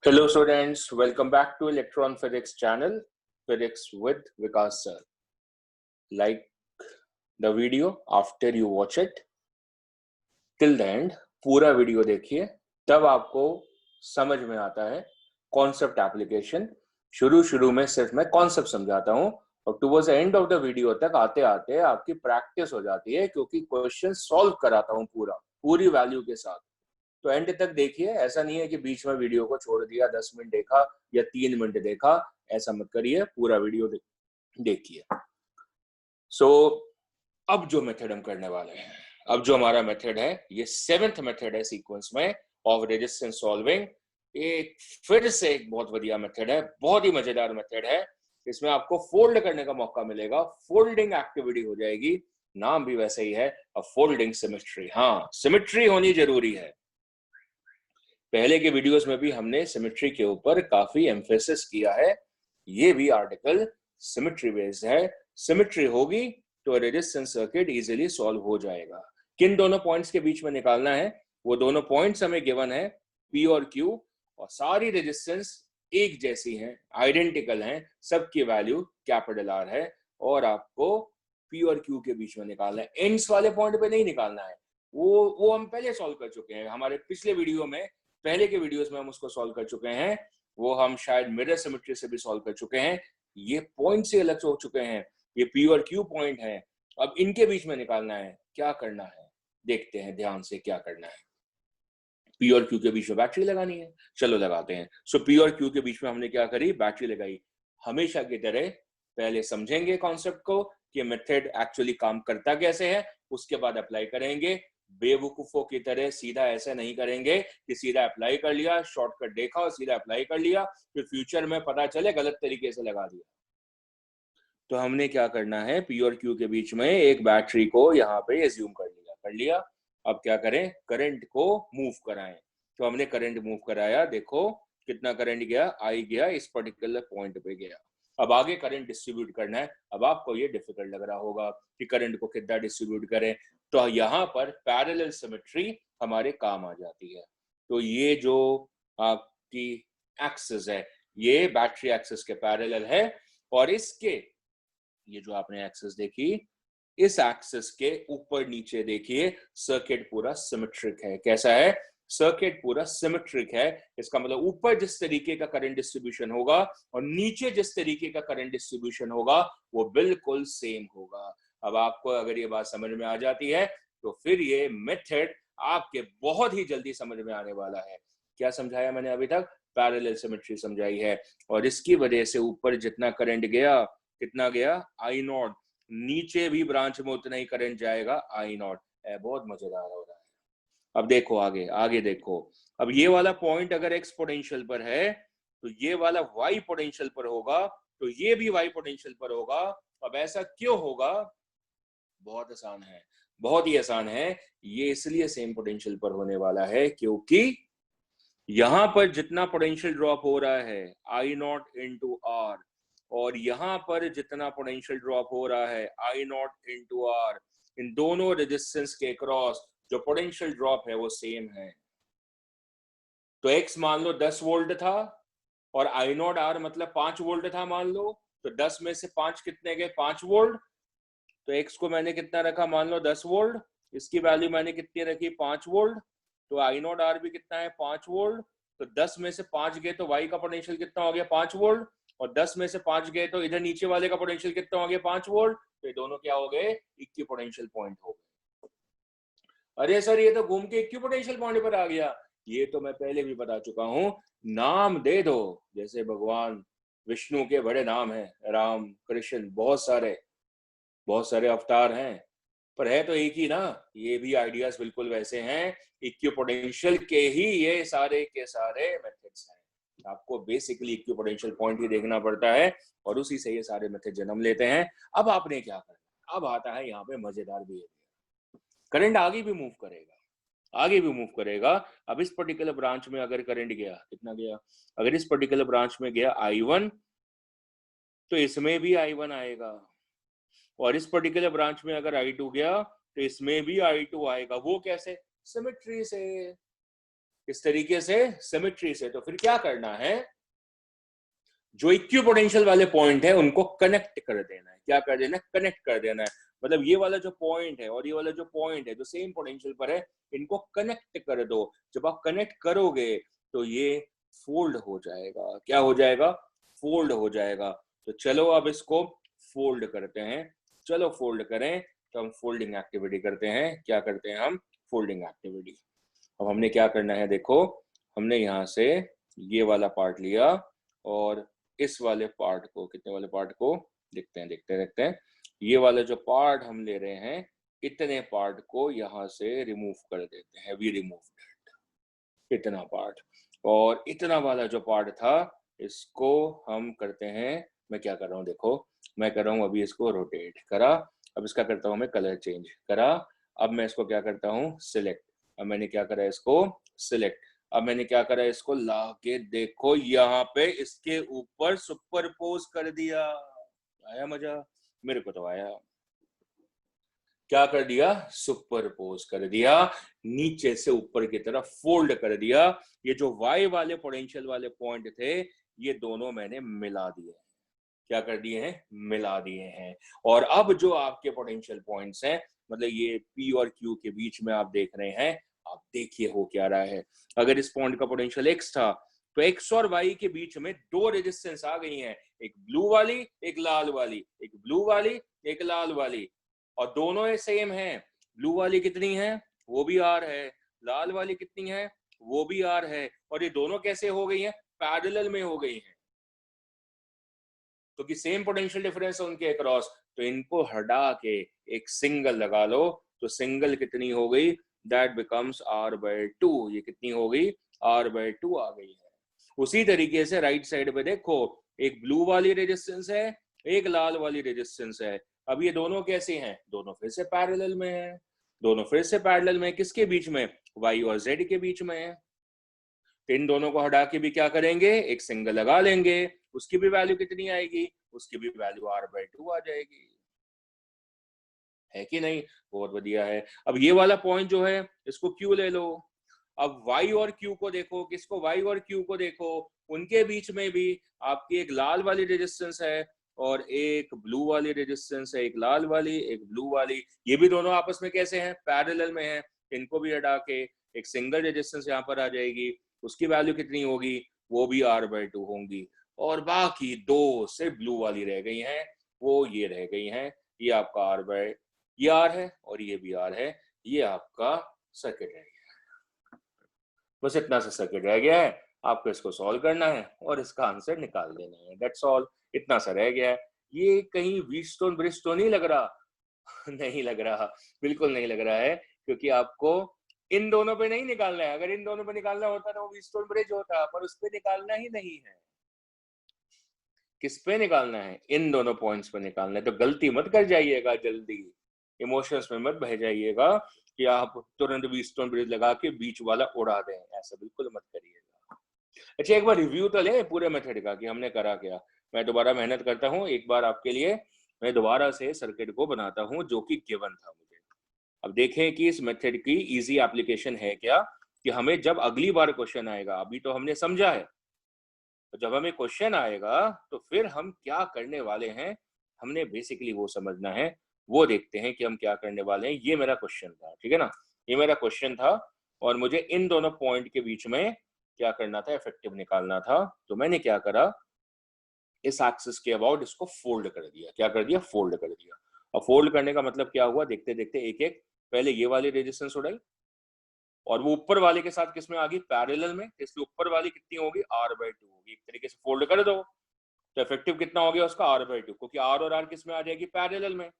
Hello students, welcome back to Electron Physics channel, Physics with Vikas sir. Like the video after you watch it till the end, पूरा video देखिए, तब आपको समझ में आता है कॉन्सेप्ट एप्लीकेशन। शुरू में सिर्फ मैं कॉन्सेप्ट समझाता हूँ और towards the end of the video तक आते आते आपकी प्रैक्टिस हो जाती है, क्योंकि क्वेश्चन सॉल्व कराता हूँ पूरी वैल्यू के साथ। तो एंड तक देखिए, ऐसा नहीं है कि बीच में वीडियो को छोड़ दिया, 10 मिनट देखा या 3 मिनट देखा, ऐसा मत करिए, पूरा वीडियो देखिए। सो अब जो मेथड हम करने वाले हैं, अब जो हमारा मेथड है, ये 7th मेथड है सीक्वेंस में ऑफ रेजिस्टेंस सॉल्विंग। एक फिर से एक बहुत बढ़िया मेथड है, बहुत ही मजेदार मेथड है। इसमें आपको फोल्ड करने का मौका मिलेगा, फोल्डिंग एक्टिविटी हो जाएगी, नाम भी वैसे ही है, फोल्डिंग सिमेट्री। हाँ, सिमेट्री होनी जरूरी है। पहले के वीडियोस में भी हमने सिमेट्री के ऊपर काफी एम्फेसिस किया है। ये भी आर्टिकल सिमेट्री बेस्ड है। सिमेट्री होगी तो रेजिस्टेंस सर्किट इजीली सॉल्व हो जाएगा। किन दोनों पॉइंट्स के बीच में निकालना है, वो दोनों पॉइंट्स हमें गिवन है, पी और क्यू, और सारी रेजिस्टेंस एक जैसी हैं, आइडेंटिकल हैं, सबकी वैल्यू कैपिटल आर है, और आपको पी और क्यू के बीच में निकालना है। एंड्स वाले पॉइंट पे नहीं निकालना है, वो हम पहले सॉल्व कर चुके हैं। हमारे पिछले वीडियो में, पहले के वीडियोस में हम उसको सॉल्व कर चुके हैं। वो हम शायद मिरर सिमेट्री से भी सॉल्व कर चुके हैं। ये पॉइंट से अलग हो चुके हैं, ये पी और क्यू पॉइंट है। अब इनके बीच में निकालना है, क्या करना है देखते हैं ध्यान से क्या करना है। पी और क्यू के बीच में बैटरी लगानी है, चलो लगाते हैं। सो पी और क्यू के बीच में हमने क्या करी, बैटरी लगाई। हमेशा की तरह पहले समझेंगे कॉन्सेप्ट को कि मेथड एक्चुअली काम करता कैसे है, उसके बाद अप्लाई करेंगे। बेवकूफों की तरह सीधा ऐसा नहीं करेंगे कि सीधा अप्लाई कर लिया, शॉर्टकट देखा और सीधा अप्लाई कर लिया, फिर फ्यूचर में पता चले गलत तरीके से लगा दिया। तो हमने क्या करना है, पी और क्यू के बीच में एक बैटरी को यहाँ पे एज्यूम कर लिया। अब क्या करें, करंट को मूव कराएं। तो हमने करंट मूव कराया, देखो कितना करंट गया, आई गया, इस पर्टिकुलर पॉइंट पे गया। अब आगे करंट डिस्ट्रीब्यूट करना है। अब आपको ये डिफिकल्ट लग रहा होगा कि करंट को कितना डिस्ट्रीब्यूट करें, तो यहाँ पर पैरेलल सिमेट्री हमारे काम आ जाती है। तो ये जो आपकी एक्सिस है, ये बैटरी एक्सिस के पैरेलल है, और इसके ये जो आपने एक्सिस देखी, इस एक्सिस के ऊपर नीचे देखिए सर्किट पूरा सिमेट्रिक है। कैसा है, सर्किट पूरा सिमेट्रिक है। इसका मतलब ऊपर जिस तरीके का करंट डिस्ट्रीब्यूशन होगा और नीचे जिस तरीके का करंट डिस्ट्रीब्यूशन होगा, वो बिल्कुल सेम होगा। अब आपको अगर ये बात समझ में आ जाती है, तो फिर ये मेथड आपके बहुत ही जल्दी समझ में आने वाला है। क्या समझाया मैंने अभी तक, पैरेलल सिमेट्री समझाई है, और इसकी वजह से ऊपर जितना करंट गया, कितना गया, आई नॉट, नीचे भी ब्रांच में उतना ही करंट जाएगा, आई नॉट। बहुत मजेदार हो रहा है। अब देखो आगे, आगे देखो। अब ये वाला पॉइंट अगर एक्स पोटेंशियल पर है, तो ये वाला वाई पोटेंशियल पर होगा, तो ये भी वाई पोटेंशियल पर होगा। अब ऐसा क्यों होगा, बहुत आसान है, बहुत ही आसान है। ये इसलिए सेम पोटेंशियल पर होने वाला है क्योंकि यहां पर जितना पोटेंशियल ड्रॉप हो रहा है, आई नॉट इंटू आर, और यहां पर जितना पोटेंशियल ड्रॉप हो रहा है, आई नॉट इंटू आर, इन दोनों रेजिस्टेंस के क्रॉस जो पोटेंशियल ड्रॉप है वो सेम है। तो एक्स मान लो 10 वोल्ट था, और आई नॉट आर मतलब 5 वोल्ट था मान लो, तो 10 में से 5 कितने गए, 5 वोल्ट। तो एक्स को मैंने कितना रखा, मान लो 10 वोल्ट, इसकी वैल्यू मैंने कितनी रखी, 5 वोल्ट। तो आई नॉट आर भी कितना है, 5 वोल्ट। तो 10 में से 5 गए तो वाई का पोटेंशियल कितना हो गया, 5 वोल्ट, और 10 में से 5 गए तो इधर नीचे वाले का पोटेंशियल कितना हो गया, 5 वोल्ट। तो ये दोनों क्या हो गए, इक्वी पोटेंशियल पॉइंट हो गए। अरे सर ये तो घूम के इक्वी पोटेंशियल पॉइंट पर आ गया। ये तो मैं पहले भी बता चुका हूं, नाम दे दो, जैसे भगवान विष्णु के बड़े नाम हैं, राम, कृष्ण, बहुत सारे अवतार हैं, पर है तो एक ही ना। ये भी आइडियाज बिल्कुल वैसे हैं, इक्विपोटेंशियल के ही ये सारे के सारे मेथड्स हैं। आपको बेसिकली इक्विपोटेंशियल पॉइंट ही देखना पड़ता है, और उसी से ये सारे मेथड जन्म लेते हैं। अब आपने क्या करना, अब आता है यहाँ पे मजेदार बिहेवियर। करंट आगे भी मूव करेगा, आगे भी मूव करेगा। अब इस पर्टिकुलर ब्रांच में अगर करंट गया, कितना गया, अगर इस पर्टिकुलर ब्रांच में गया I1, तो इसमें भी I1 आएगा, और इस पर्टिकुलर ब्रांच में अगर I2 गया, तो इसमें भी I2 आएगा। वो कैसे, सिमेट्री से। इस तरीके से, सिमेट्री से। तो फिर क्या करना है, जो इक्विपोटेंशियल वाले पॉइंट है उनको कनेक्ट कर देना है। क्या कर देना है, कनेक्ट कर देना है। मतलब ये वाला जो पॉइंट है और ये वाला जो पॉइंट है जो सेम पोटेंशियल पर है, इनको कनेक्ट कर दो। जब आप कनेक्ट करोगे तो ये फोल्ड हो जाएगा। क्या हो जाएगा, फोल्ड हो जाएगा। तो चलो अब इसको फोल्ड करते हैं। चलो फोल्ड करें। तो हम फोल्डिंग एक्टिविटी करते हैं। क्या करते हैं हम, फोल्डिंग एक्टिविटी। अब हमने क्या करना है, देखो हमने यहाँ से ये वाला पार्ट लिया और इस वाले पार्ट को, कितने वाले पार्ट को, देखते हैं। ये वाला जो पार्ट हम ले रहे हैं, इतने पार्ट को यहाँ से रिमूव कर देते हैं। वी रिमूव इतना पार्ट, और इतना वाला जो पार्ट था इसको हम करते हैं। मैं क्या कर रहा हूँ, देखो मैं कर रहा हूँ अभी इसको रोटेट करा। अब इसका करता हूँ मैं कलर चेंज करा। अब मैं इसको क्या करता हूँ, सिलेक्ट। अब मैंने क्या करा, इसको सिलेक्ट। अब मैंने क्या करा, इसको ला के देखो यहाँ पे इसके ऊपर सुपरपोज कर दिया। आया मजा, मेरे को तो आया। क्या कर दिया, सुपरपोज कर दिया, नीचे से ऊपर की तरफ फोल्ड कर दिया। ये जो वाई वाले पोटेंशियल वाले पॉइंट थे, ये दोनों मैंने मिला दिए। क्या कर दिए हैं, मिला दिए हैं। और अब जो आपके पोटेंशियल पॉइंट्स हैं, मतलब ये P और Q के बीच में आप देख रहे हैं, आप देखिए हो क्या रहा है। अगर इस पॉइंट का पोटेंशियल X था, तो X और Y के बीच में दो रेजिस्टेंस आ गई हैं, एक ब्लू वाली एक लाल वाली, एक ब्लू वाली एक लाल वाली, और दोनों सेम हैं। ब्लू वाली कितनी है, वो भी R है, लाल वाली कितनी है, वो भी R है। और ये दोनों कैसे हो गई हैं, पैरेलल में हो गई हैं, क्योंकि सेम पोटेंशियल डिफरेंस है उनके अक्रॉस। तो इनको हटा के एक सिंगल लगा लो, तो सिंगल कितनी हो गई, दैट बिकम्स R/2। ये कितनी हो गई, R/2 आ गई है। उसी तरीके से राइट साइड पे देखो, एक ब्लू वाली रेजिस्टेंस है, एक लाल वाली रेजिस्टेंस है। अब ये दोनों कैसे हैं, दोनों फिर से पैरेलल में है। दोनों फिर से पैरेलल में, किसके बीच में, Y और Z के बीच में है। इन दोनों को हटा के भी क्या करेंगे, एक सिंगल लगा लेंगे। उसकी भी वैल्यू कितनी आएगी, उसकी भी वैल्यू R/2 आ जाएगी, है कि नहीं। बहुत बढ़िया है। अब ये वाला पॉइंट जो है, इसको Q ले लो। अब Y और Q को देखो, किसको, Y और Q को देखो, उनके बीच में भी आपकी एक लाल वाली रेजिस्टेंस है और एक ब्लू वाली रेजिस्टेंस है। एक लाल वाली एक ब्लू वाली, ये भी दोनों आपस में कैसे हैं, पैरेलल में हैं। इनको भी हटा के एक सिंगल रेजिस्टेंस यहाँ पर आ जाएगी। उसकी वैल्यू कितनी होगी, वो भी R/2 होंगी। और बाकी दो सिर्फ ब्लू वाली रह गई हैं, वो ये रह गई हैं। ये आपका ये R है और ये भी R है। ये आपका सर्किट रह गया। बस इतना सा सर्किट रह गया है, आपको इसको सॉल्व करना है और इसका आंसर निकाल देना है, दैट्स ऑल। इतना सा रह गया है। ये कहीं व्हीटस्टोन ब्रिज तो नहीं लग रहा नहीं लग रहा, बिल्कुल नहीं लग रहा है, क्योंकि आपको इन दोनों पे नहीं निकालना है। अगर इन दोनों पे निकालना होता तो वो व्हीटस्टोन ब्रिज होता, पर उस पे निकालना ही नहीं है। किस पे निकालना है, इन दोनों पॉइंट्स पे निकालना है। तो गलती मत कर जाइएगा, जल्दी इमोशंस में मत बह जाइएगा कि आप तुरंत व्हीटस्टोन ब्रिज लगा के बीच वाला उड़ा दें, ऐसा बिल्कुल मत करिएगा। अच्छा, एक बार रिव्यू तो लें पूरे मेथड का कि हमने करा क्या। मैं दोबारा मेहनत करता हूँ एक बार आपके लिए। मैं दोबारा से सर्किट को बनाता हूँ जो कि गिवन था मुझे। अब देखें कि इस मेथड की इजी एप्लीकेशन है क्या, कि हमें जब अगली बार क्वेश्चन आएगा, अभी तो हमने समझा है, तो जब हमें क्वेश्चन आएगा तो फिर हम क्या करने वाले हैं, हमने बेसिकली वो समझना है। वो देखते हैं कि हम क्या करने वाले हैं। ये मेरा क्वेश्चन था, ठीक है ना, ये मेरा क्वेश्चन था, और मुझे इन दोनों पॉइंट के बीच में क्या करना था, इफेक्टिव निकालना था। तो मैंने क्या करा, इस एक्सिस के अबाउट इसको फोल्ड कर दिया। क्या कर दिया, फोल्ड कर दिया। अब फोल्ड करने का मतलब क्या हुआ, देखते देखते एक एक, पहले ये वाली रेजिस्टेंस उड़ाई और वो ऊपर वाले के साथ किसमें आ गई, पैरेलल में। इसलिए ऊपर वाली कितनी होगी, R/2 होगी। एक तरीके से फोल्ड कर दो तो इफेक्टिव कितना हो गया उसका, R/2, क्योंकि R और R किसमें आ जाएगी, पैरेलल में।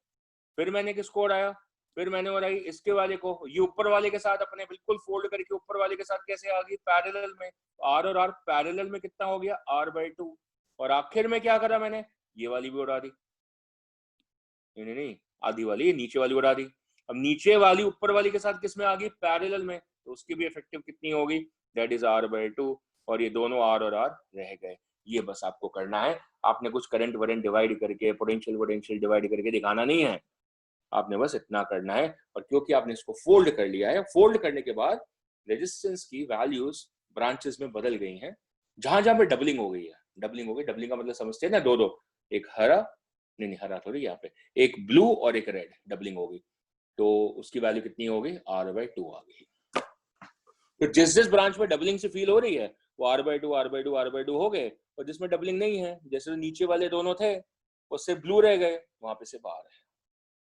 फिर मैंने किसको उड़ाया, फिर मैंने उड़ाई इसके वाले को। ये ऊपर वाले के साथ अपने बिल्कुल फोल्ड करके ऊपर वाले के साथ कैसे आ गई, पैरेलल में। R और R पैरेलल में कितना हो गया, R/2। और आखिर में क्या करा मैंने, ये वाली भी उड़ा दी। नहीं नहीं, आधी वाली नीचे वाली उड़ा दी। अब नीचे वाली ऊपर वाली के साथ किसमें आ गई, पैरेलल में, तो उसकी भी इफेक्टिव कितनी होगी, दैट इज R/2। और ये दोनों R और R रह गए। ये बस आपको करना है। आपने कुछ करंट वरेंट डिवाइड करके, पोटेंशियल डिवाइड करके दिखाना नहीं है, आपने बस इतना करना है। और क्योंकि आपने इसको फोल्ड कर लिया है, फोल्ड करने के बाद रेजिस्टेंस की वैल्यूज ब्रांचेस में बदल गई हैं, जहां जहां पे डबलिंग हो गई है। डबलिंग हो गई, डबलिंग का मतलब समझते हैं ना, दो दो, एक हरा, नहीं हरा थोड़ी, यहाँ पे एक ब्लू और एक रेड, डबलिंग हो गई, तो उसकी वैल्यू कितनी हो गई, R/2 आ गई। तो जिस जिस ब्रांच में डबलिंग से फील हो रही है वो R/2 R/2 R/2 हो गए, और जिसमें डबलिंग नहीं है, जैसे नीचे वाले दोनों थे उससे ब्लू रह गए, वहां पे से बाहर है।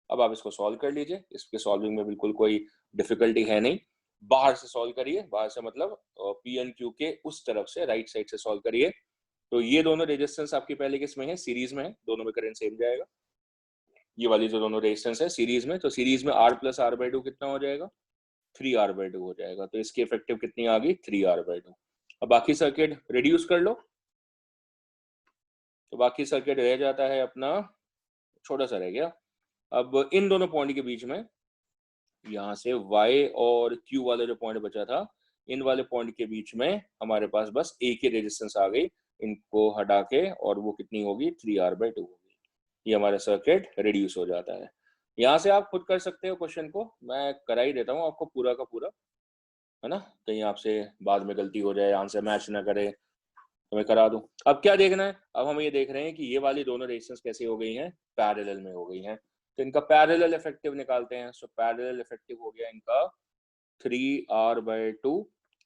अब आप इसको सॉल्व कर लीजिए, इसके सॉल्विंग में बिल्कुल कोई डिफिकल्टी है नहीं। बाहर से सॉल्व करिए, बाहर से मतलब पी एन क्यू के उस तरफ से, राइट साइड से सॉल्व करिए। तो ये दोनों रेजिस्टेंस आपकी पहले किस में है, सीरीज में है, दोनों में करंट सेम जाएगा। ये वाली जो दोनों रेजिस्टेंस है सीरीज में, तो सीरीज में R + R/2 कितना हो जाएगा, 3R/2 हो जाएगा। तो इसकी इफेक्टिव कितनी आ गई, 3R/2। अब बाकी सर्किट रिड्यूस कर लो, तो बाकी सर्किट रह जाता है अपना, छोटा सा रह गया। अब इन दोनों पॉइंट के बीच में, यहाँ से Y और Q वाला जो पॉइंट बचा था, इन वाले पॉइंट के बीच में हमारे पास बस एक ही रेजिस्टेंस आ गई, इनको हटा के, और वो कितनी होगी, 3R/2 होगी। ये हमारा सर्किट रिड्यूस हो जाता है। यहाँ से आप खुद कर सकते हो क्वेश्चन को, मैं करा ही देता हूँ आपको पूरा का पूरा, है ना, कहीं आपसे बाद में गलती हो जाए, आंसर मैच ना करे, तो मैं करा दूं। अब क्या देखना है, अब हम ये देख रहे हैं कि ये वाली दोनों रेजिस्टेंस कैसे हो गई हैं, पैरेलल में हो गई हैं। तो इनका पैरेलल इफेक्टिव निकालते हैं। सो पैरेलल इफेक्टिव हो गया इनका 3R/2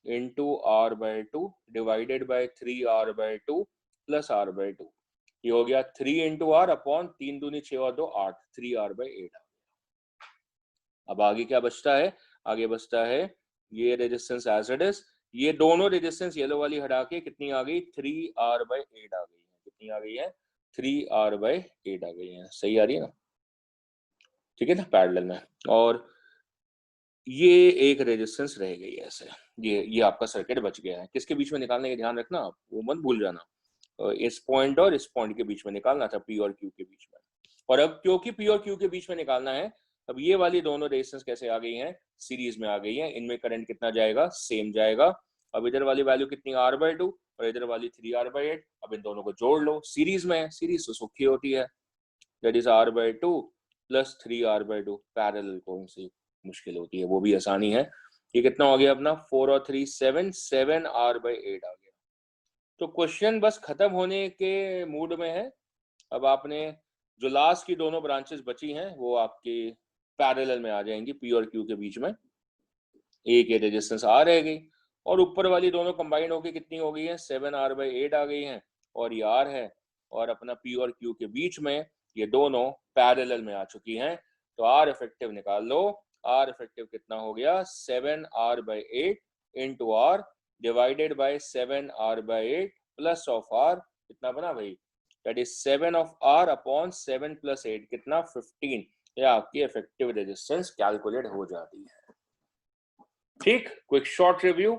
into R/2 divided by 3R/2 plus R/2। ये हो गया 3 इंटू R अपॉन 3 दूनी 6 और 2 8, 3R/8। अब आगे क्या बचता है, आगे बचता है ये रेजिस्टेंस एज इट इज। ये दोनों रेजिस्टेंस येलो वाली हटा के कितनी आ गई, 3R/8 आ गई है। कितनी आ गई है, 3R/8 आ गई है। सही आ रही है ना, ठीक है ना, पैरेलल में। और ये एक रेजिस्टेंस रह गई है ऐसे, ये आपका सर्किट बच गया है। किसके बीच में निकालने का ध्यान रखना आप, वो मत भूल जाना, इस पॉइंट और इस पॉइंट के बीच में निकालना था, P और Q के बीच में। और अब क्योंकि P और Q के बीच में निकालना है, अब ये वाली दोनों रेजिस्टेंस कैसे आ गई हैं, सीरीज में आ गई हैं। इनमें करंट कितना जाएगा, सेम जाएगा। अब इधर वाली वैल्यू कितनी, R/2, और इधर वाली 3R/8। अब इन दोनों को जोड़ लो, सीरीज में है, सीरीज तो सुखी होती है, that is R/2 plus 3R/2। Parallel कौन सी मुश्किल होती है, वो भी आसानी है। ये कितना हो गया अपना, 4 और 3 7, 7R/8 आ गया। तो क्वेश्चन बस खत्म होने के मूड में है। अब आपने जो लास्ट की दोनों ब्रांचेस बची हैं वो आपकी पैरेलल में आ जाएंगी, P और Q के बीच में एक ही रेजिस्टेंस R रह गई, और ऊपर वाली दोनों कंबाइंड होकर कितनी हो गई है, 7R/8 आ गई हैं, और ये R है, और अपना P और Q के बीच में ये दोनों पैरेलल में आ चुकी हैं। तो R इफेक्टिव निकाल लो। R इफेक्टिव कितना हो गया, 7R/8 into R divided by 7R/8 plus of R, कितना बना भाई, that is 7 of R upon 7 + 8, कितना 15। ये आपकी इफेक्टिव रेजिस्टेंस कैलकुलेट हो जाती है। ठीक, क्विक शॉर्ट रिव्यू।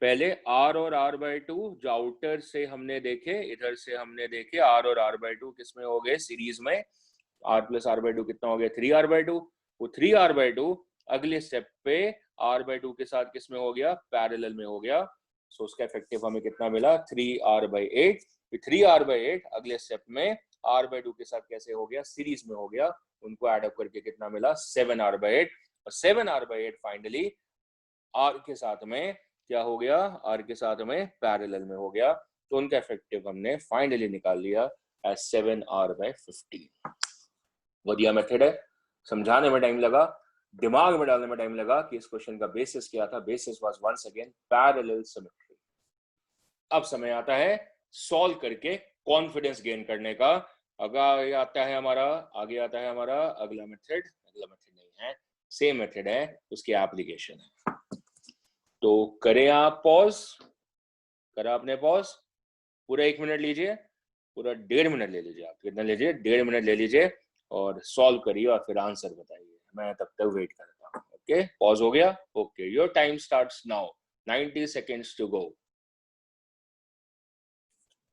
पहले R और R/2 जो आउटर से हमने देखे, इधर से हमने देखे, R और R/2 किसमें हो गए, सीरीज में। R + R/2 कितना हो गया, 3R/2। वो 3R/2 अगले स्टेप पे R/2 के साथ किसमें हो गया, पैरेलल में हो गया। सो उसका इफेक्टिव हमें कितना मिला, 3R/8। 3R/8 अगले स्टेप में R/2 के साथ कैसे हो गया, सीरीज में हो गया। उनको एड अप करके कितना मिला, 7R/8। और 7R/8 फाइनली R के साथ में क्या हो गया, R के साथ में पैरेलल में हो गया। तो उनका इफेक्टिव हमने फाइनली निकाल लिया एज 7R/15। बढ़िया मेथड है, समझाने में टाइम लगा, दिमाग में डालने में टाइम लगा कि इस क्वेश्चन का बेसिस क्या था। Basis was once again parallel symmetry. अब समय आता है सॉल्व करके कॉन्फिडेंस गेन करने का। आगे आता है हमारा अगला मेथड नहीं है, सेम मेथड है, उसकी एप्लीकेशन है। तो करें आप पॉज, करा आपने पॉज, पूरा 1 मिनट लीजिए, पूरा 1.5 मिनट ले लीजिए। आप कितना लीजिए, 1.5 मिनट ले लीजिए, और सॉल्व करिए और फिर आंसर बताइए। मैं तब तक वेट करता हूँ। ओके, पॉज हो गया। Okay, your time starts now, 90 seconds to go.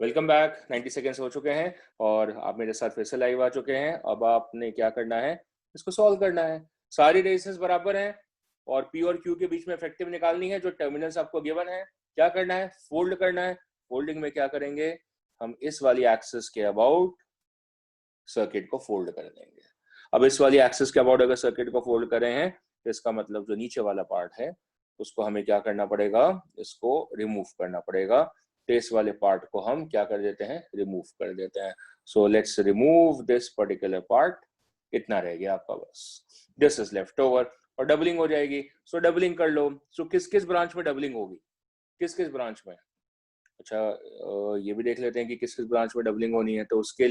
Welcome back, 90 seconds हो चुके हैं और आप मेरे साथ फिर से लाइव आ चुके हैं। अब आपने क्या करना है, इसको सॉल्व करना है। सारी रेजिस्टेंस बराबर हैं और P और Q के बीच में इफेक्टिव निकालनी है। जो टर्मिनल्स आपको गिवन है, क्या करना है, फोल्ड करना है। फोल्डिंग में क्या करेंगे, हम इस वाली एक्सिस के अबाउट सर्किट को फोल्ड कर देंगे। अब इस वाली एक्सिस के अबाउट अगर सर्किट को फोल्ड कर रहे हैं तो इसका मतलब जो नीचे वाला पार्ट है उसको हमें क्या करना पड़ेगा, इसको रिमूव करना पड़ेगा। तो इस वाले पार्ट को हम क्या कर देते हैं, रिमूव कर देते हैं। So let's remove this particular part. इतना रह गया आपका बस, दिस इज लेफ्ट ओवर, और डबलिंग हो जाएगी। सो डबलिंग कर लो। सो किस किस ब्रांच में डबलिंग होगी, किस किस ब्रांच में? अच्छा, ये भी देख लेते हैं कि किस किस ब्रांच में डबलिंग होनी है। तो उसके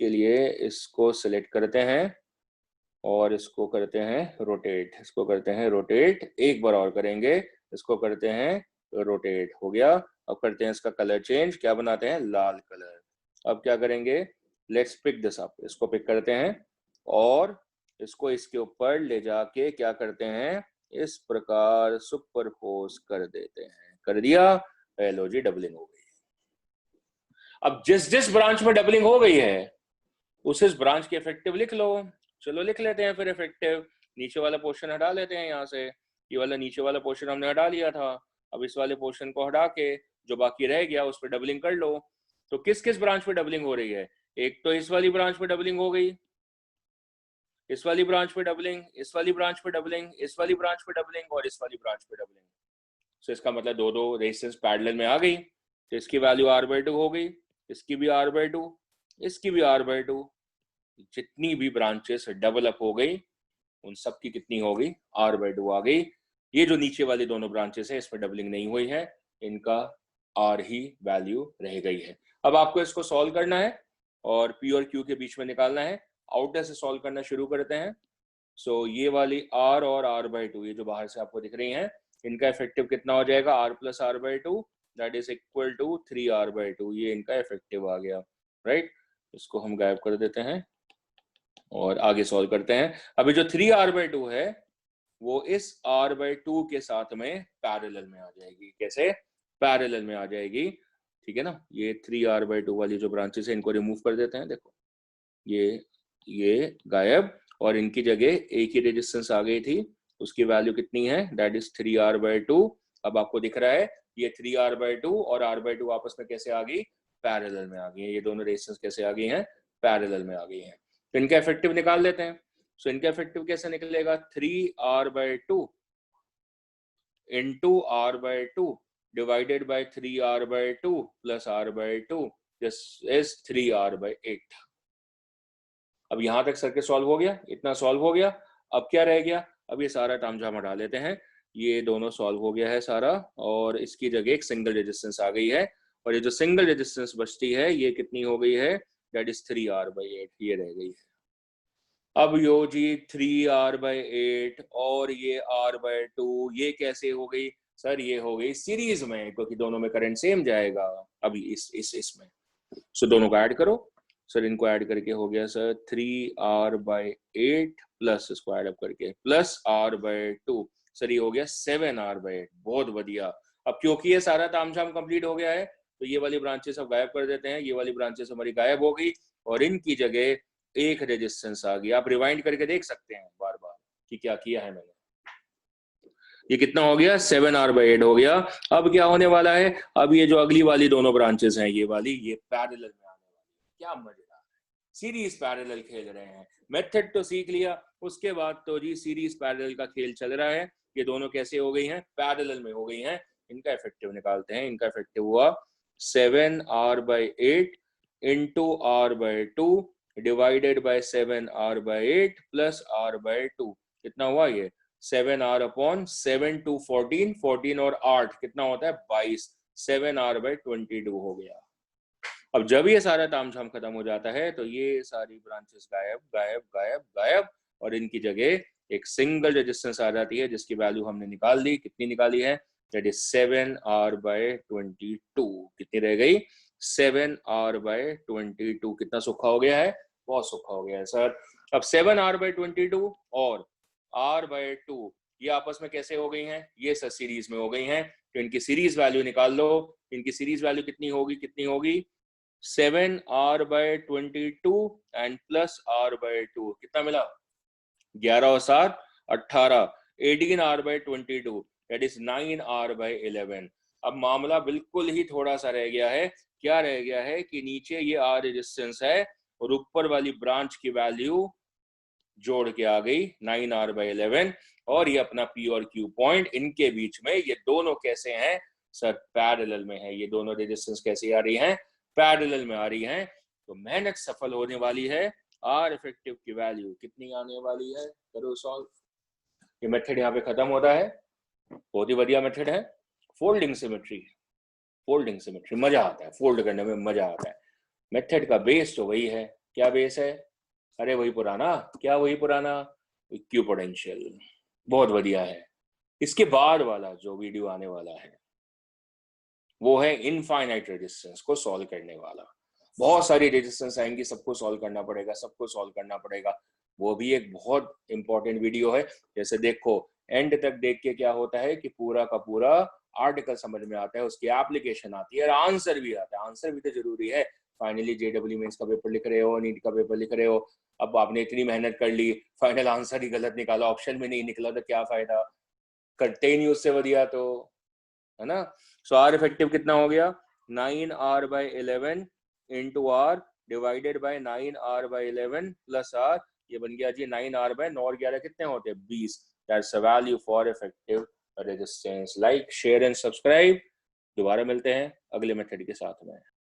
लिए इसको सिलेक्ट करते हैं और इसको करते हैं रोटेट, इसको करते हैं रोटेट, एक बार और करेंगे, इसको करते हैं रोटेट, हो गया। अब करते हैं इसका कलर चेंज, क्या बनाते हैं, लाल कलर। अब क्या करेंगे, लेट्स पिक दिस अप, इसको पिक करते हैं और इसको इसके ऊपर ले जाके क्या करते हैं, इस प्रकार सुपरपोज कर देते हैं। कर दिया, लो जी, डबलिंग हो गई। अब जिस जिस ब्रांच में डबलिंग हो गई है उस ब्रांच की इफेक्टिव लिख लो। चलो लिख लेते हैं फिर इफेक्टिव। नीचे वाला पोर्शन हटा लेते हैं यहाँ से, ये वाला नीचे वाला पोर्शन हमने हटा लिया था। अब इस वाले पोर्शन को हटा के जो बाकी रह गया उस पर डबलिंग कर लो। तो किस किस ब्रांच पे डबलिंग हो रही है, एक तो इस वाली ब्रांच पे डबलिंग हो गई, इस वाली ब्रांच पे डबलिंग, इस वाली ब्रांच पे डबलिंग, इस वाली ब्रांच पे डबलिंग और इस वाली ब्रांच पे डबलिंग। सो इसका मतलब दो दो रेजिस्टेंस पैरेलल में आ गई। तो इसकी वैल्यू R/2 हो गई, इसकी भी R/2, इसकी भी R/2। जितनी भी ब्रांचेस डेवलप हो गई उन सब की कितनी हो गई, R/2 आ गई। ये जो नीचे वाली दोनों ब्रांचेस है इसमें डबलिंग नहीं हुई है, इनका R ही वैल्यू रह गई है। अब आपको इसको सॉल्व करना है और P और Q के बीच में निकालना है। आउटर से सॉल्व करना शुरू करते हैं। सो ये वाली R और R/2 ये जो बाहर से आपको दिख रही हैं, इनका इफेक्टिव कितना हो जाएगा, R + R/2 that is equal to 3R/2। ये इनका इफेक्टिव आ गया, राइट। इसको हम गायब कर देते हैं और आगे सॉल्व करते हैं। अभी जो 3R/2 है वो इस R/2 के साथ में पैरेलल में आ जाएगी। कैसे, पैरेलल में आ जाएगी, ठीक है ना। ये 3R/2 वाली जो ब्रांचेस है इनको रिमूव कर देते हैं। देखो ये गायब, और इनकी जगह एक ही रेजिस्टेंस आ गई थी, उसकी वैल्यू कितनी है, दैट इज 3R/2। अब आपको दिख रहा है ये 3R/2 और R/2 आपस में कैसे आ गई, पैरेलल में आ गई है। ये दोनों रेजिस्टेंस कैसे आ गई हैं, पैरेलल में आ गई हैं। तो इनका इफेक्टिव निकाल लेते हैं। सो इनका इफेक्टिव कैसे निकलेगा, 3R/2 into R/2 divided by 3R/2 plus R/2, this is 3R/8। अब यहां तक सर्किट सॉल्व हो गया, इतना सॉल्व हो गया। अब क्या रह गया, अब ये सारा तामझाम हटा लेते हैं। ये दोनों सॉल्व हो गया है सारा, और इसकी जगह एक सिंगल रेजिस्टेंस आ गई है, और ये जो सिंगल रेजिस्टेंस बचती है ये कितनी हो गई है, दैट इज 3R/8, ये रह गई है। अब यो जी 3R/8 और ये R/2 ये कैसे हो गई, सर ये हो गई सीरीज में, क्योंकि दोनों में करंट सेम जाएगा। अभी इसमें सो दोनों को ऐड करो। सर इनको ऐड करके हो गया सर 3R/8 प्लस इसको ऐड अप करके प्लस R/2, सर ये हो गया 7R/8। बहुत बढ़िया। अब क्योंकि ये सारा तामझाम कंप्लीट हो गया है तो ये वाली ब्रांचेस अब गायब कर देते हैं। ये वाली ब्रांचेस हमारी गायब हो गई और इनकी जगह एक रेजिस्टेंस आ गई। आप रिवाइंड करके देख सकते हैं बार बार कि क्या किया है मैंने। ये कितना हो गया, 7R/8 हो गया। अब क्या होने वाला है, अब ये जो अगली वाली दोनों ब्रांचेस हैं ये वाली, ये पैरेलल में आने वाली है। क्या मजेदार है, सीरीज पैरेलल खेल रहे हैं। मेथड तो सीख लिया, उसके बाद तो जी सीरीज पैरेलल का खेल चल रहा है। ये दोनों कैसे हो गई हैं, पैरेलल में हो गई हैं। इनका इफेक्टिव निकालते हैं। इनका इफेक्टिव हुआ 7R/8 into R/2 divided by 7R/8 plus R/2। कितना हुआ ये, 7R/7 टू 14, 14 और 8 कितना होता है 22, 7R/22 हो गया। अब जब ये सारा तामझाम खत्म हो जाता है तो ये सारी ब्रांचेस गायब गायब गायब गायब, और इनकी जगह एक सिंगल रेजिस्टेंस आ जाती है जिसकी वैल्यू हमने निकाल ली। कितनी निकाली है, दैट इज 7R/22। कितनी रह गई, 7R/22। कितना सूखा हो गया है, बहुत सूखा हो गया है सर। अब 7R/22 और R/2 ये आपस में कैसे हो गई हैं, ये सर सीरीज में हो गई हैं। तो इनकी सीरीज वैल्यू निकाल लो। इनकी सीरीज वैल्यू कितनी होगी, कितनी होगी, 7R/22 एंड प्लस R/2 कितना मिला, 11 और 7 18, 18R/22 दैट इज 9R/11। अब मामला बिल्कुल ही थोड़ा सा रह गया है। क्या रह गया है कि नीचे ये R रेजिस्टेंस है और ऊपर वाली ब्रांच की वैल्यू जोड़ के आ गई 9R/11 और ये अपना P और Q पॉइंट, इनके बीच में ये दोनों कैसे हैं सर, पैरेलल में है। ये दोनों रेजिस्टेंस कैसे आ रही हैं, पैरेलल में आ रही हैं। तो मेहनत सफल होने वाली है। आर इफेक्टिव की वैल्यू कितनी आने वाली है, करो सॉल्व। ये मेथड यहाँ पे खत्म होता है, बहुत ही बढ़िया मेथड है। फोल्डिंग सिमेट्री, फोल्डिंग सिमेट्री मजा आता है, फोल्ड करने में मजा आता है। मेथड का बेस तो वही है, क्या बेस है, अरे वही पुराना, क्या वही पुराना, इक्विपोटेंशियल, बहुत बढ़िया है। इसके बाद वाला जो वीडियो आने वाला है वो है इनफाइनाइट रेजिस्टेंस को सॉल्व करने वाला। बहुत सारी रेजिस्टेंस आएंगी, सबको सॉल्व करना पड़ेगा, सबको सॉल्व करना पड़ेगा। वो भी एक बहुत इंपॉर्टेंट वीडियो है। जैसे देखो एंड तक देख के क्या होता है कि पूरा का पूरा आर्टिकल समझ में आता है, उसकी एप्लीकेशन आती है और आंसर भी आता है। आंसर भी तो जरूरी है। फाइनली जेडब्ल्यू मेंस का पेपर लिख रहे हो, नीट का पेपर लिख रहे हो, अब आपने इतनी मेहनत कर ली, फाइनल आंसर ही गलत निकाला, ऑप्शन में नहीं निकला, तो क्या फायदा, करते ही नहीं उससे बढ़िया, तो है ना। सो आर इफेक्टिव कितना हो गया, 9R/11 into R divided by 9R/11 plus R, ये बन गया जी 9R/9 और 11 कितने होते हैं 20। That's a value for effective resistance. Like share and subscribe. दोबारा मिलते हैं अगले मेथड के साथ में।